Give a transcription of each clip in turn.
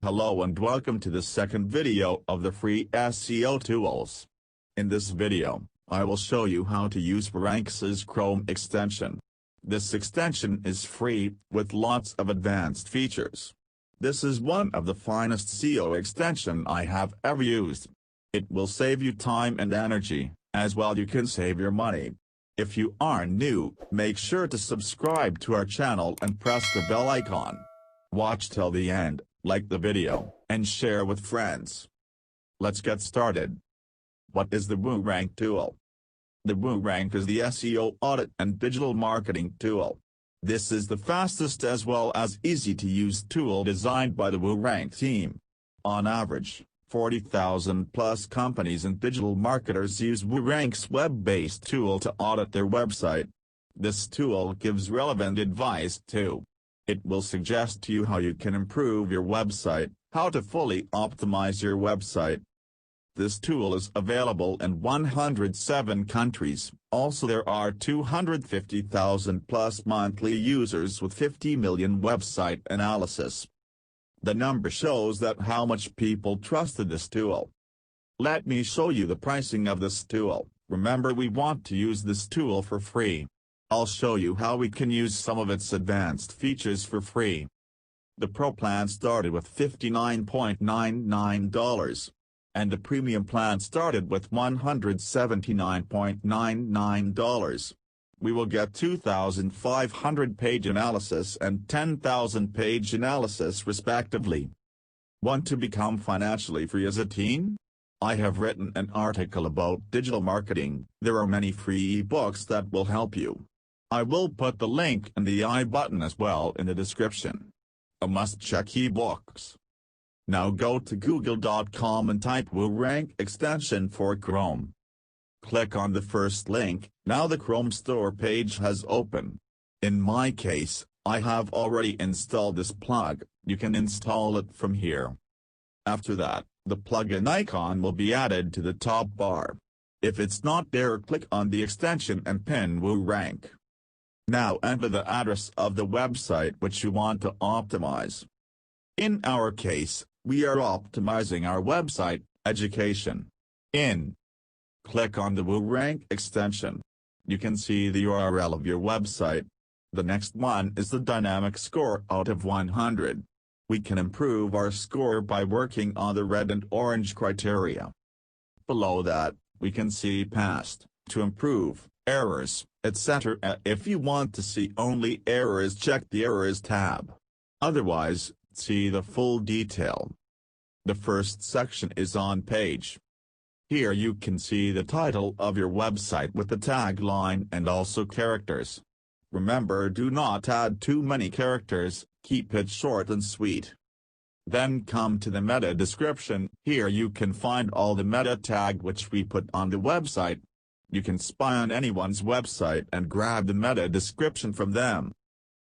Hello and welcome to the second video of the free SEO tools. In this video, I will show you how to use WooRank's Chrome extension. This extension is free, with lots of advanced features. This is one of the finest SEO extension I have ever used. It will save you time and energy, as well you can save your money. If you are new, make sure to subscribe to our channel and press the bell icon. Watch till the end, like the video, and share with friends. Let's get started. What is the WooRank tool? The WooRank is the SEO audit and digital marketing tool. This is the fastest as well as easy to use tool designed by the WooRank team. On average, 40,000 plus companies and digital marketers use WooRank's web-based tool to audit their website. This tool gives relevant advice too. It will suggest to you how you can improve your website, how to fully optimize your website. This tool is available in 107 countries. Also, there are 250,000 plus monthly users with 50 million website analysis. The number shows that how much people trusted this tool. Let me show you the pricing of this tool. Remember, we want to use this tool for free. I'll show you how we can use some of its advanced features for free. The Pro plan started with $59.99, and the Premium plan started with $179.99. We will get 2,500 page analysis and 10,000 page analysis respectively. Want to become financially free as a teen? I have written an article about digital marketing. There are many free ebooks that will help you. I will put the link in the I button as well in the description. A must-check ebooks. Now go to google.com and type WooRank extension for Chrome. Click on the first link. Now the Chrome store page has opened. In my case, I have already installed this plug. You can install it from here. After that, the plugin icon will be added to the top bar. If it's not there, click on the extension and pin WooRank. Now enter the address of the website which you want to optimize. In our case, we are optimizing our website, education. Click on the WooRank extension. You can see the URL of your website. The next one is the dynamic score out of 100. We can improve our score by working on the red and orange criteria. Below that, we can see past, to improve, errors, etc. If you want to see only errors, check the errors tab. Otherwise, see the full detail. The first section is on page. Here you can see the title of your website with the tagline and also characters. Remember, do not add too many characters, keep it short and sweet. Then come to the meta description. Here you can find all the meta tag which we put on the website. You can spy on anyone's website and grab the meta description from them.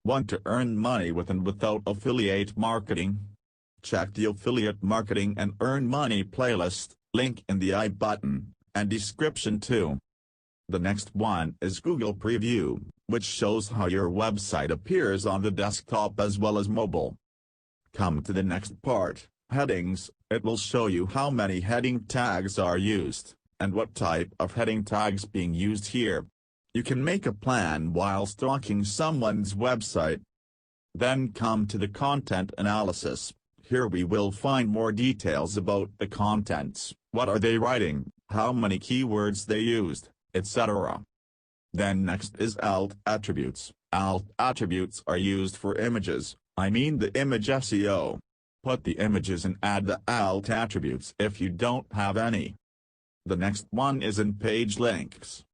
Want to earn money with and without affiliate marketing? Check the affiliate marketing and earn money playlist, link in the I button, and description too. The next one is Google Preview, which shows how your website appears on the desktop as well as mobile. Come to the next part, headings. It will show you how many heading tags are used, and what type of heading tags being used here. You can make a plan while stalking someone's website. Then come to the content analysis. Here we will find more details about the contents, what are they writing, how many keywords they used, etc. Then next is alt attributes. Alt attributes are used for images, I mean the image SEO. Put the images and add the alt attributes if you don't have any. The next one is in page links.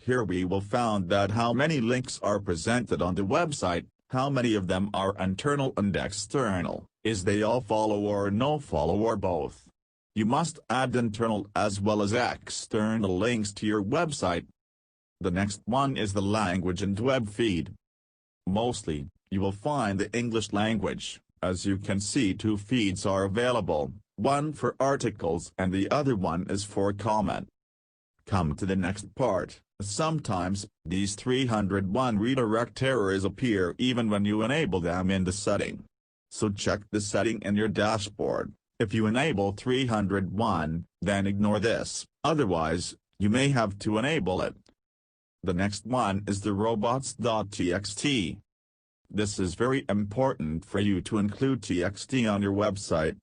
Here we will find that how many links are presented on the website, how many of them are internal and external, is they all follow or no follow or both. You must add internal as well as external links to your website. The next one is the language and web feed. Mostly, you will find the English language. As you can see, two feeds are available, one for articles and the other one is for comment. Come to the next part. Sometimes, these 301 redirect errors appear even when you enable them in the setting. so check the setting in your dashboard. If you enable 301, then ignore this, otherwise, you may have to enable it. The next one is the robots.txt. This is very important for you to include TXT on your website.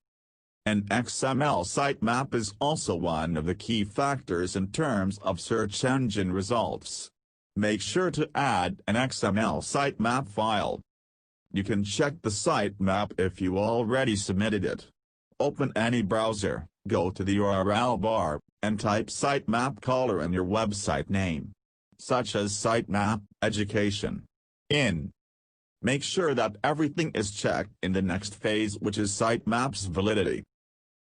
An XML sitemap is also one of the key factors in terms of search engine results. Make sure to add an XML sitemap file. You can check the sitemap if you already submitted it. Open any browser, go to the URL bar, and type sitemap color in your website name, such as sitemap education. Make sure that everything is checked in the next phase, which is sitemap's validity.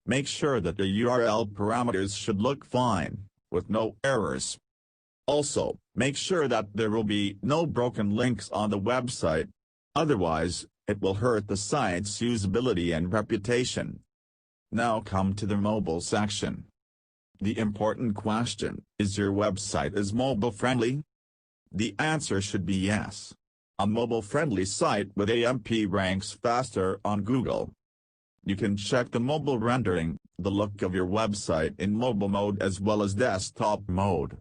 Make sure that the URL parameters should look fine, with no errors. Also, make sure that there will be no broken links on the website. Otherwise, it will hurt the site's usability and reputation. Now come to the mobile section. The important question, is your website mobile friendly? The answer should be yes. A mobile-friendly site with AMP ranks faster on Google. You can check the mobile rendering, the look of your website in mobile mode as well as desktop mode.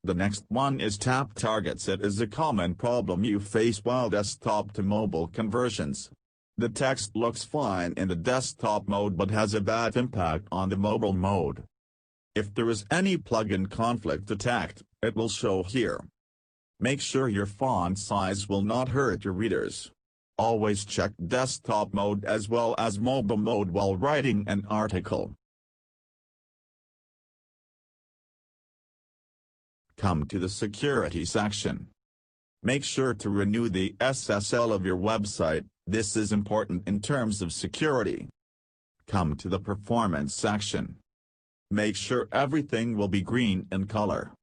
The next one is tap targets. It is a common problem you face while desktop to mobile conversions. The text looks fine in the desktop mode but has a bad impact on the mobile mode. If there is any plugin conflict detected, it will show here. Make sure your font size will not hurt your readers. Always check desktop mode as well as mobile mode while writing an article. Come to the security section. Make sure to renew the SSL of your website. This is important in terms of security. Come to the performance section. Make sure everything will be green in color.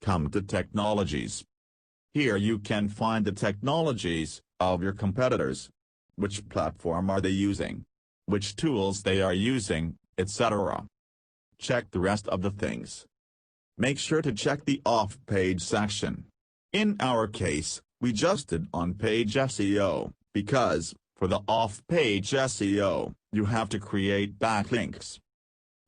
Come to technologies. Here you can find the technologies of your competitors. Which platform are they using? Which tools they are using, etc. Check the rest of the things. Make sure to check the off-page section. In our case, we just did on-page SEO, because, for the off-page SEO, you have to create backlinks.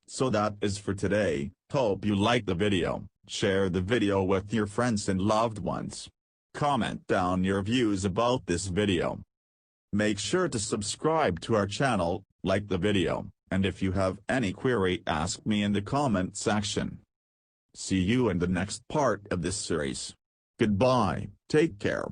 So that is for today. Hope you liked the video. Share the video with your friends and loved ones. Comment down your views about this video. Make sure to subscribe to our channel, like the video, and if you have any query, ask me in the comment section. See you in the next part of this series. Goodbye, take care.